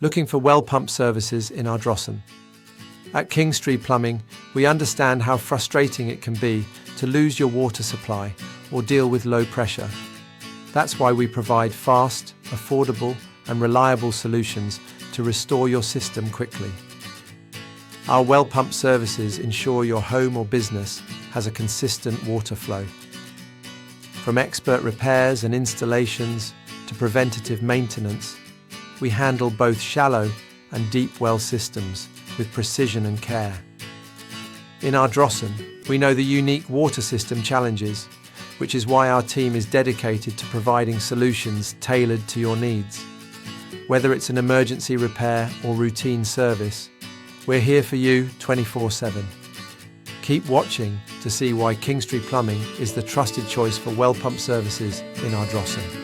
Looking for well pump services in Ardrossan. At Kingstree Plumbing, we understand how frustrating it can be to lose your water supply or deal with low pressure. That's why we provide fast, affordable, and reliable solutions to restore your system quickly. Our well pump services ensure your home or business has a consistent water flow. From expert repairs and installations to preventative maintenance, we handle both shallow and deep well systems with precision and care. In Ardrossan, we know the unique water system challenges, which is why our team is dedicated to providing solutions tailored to your needs. Whether it's an emergency repair or routine service, we're here for you 24/7. Keep watching to see why Kingstree Plumbing is the trusted choice for well pump services in Ardrossan.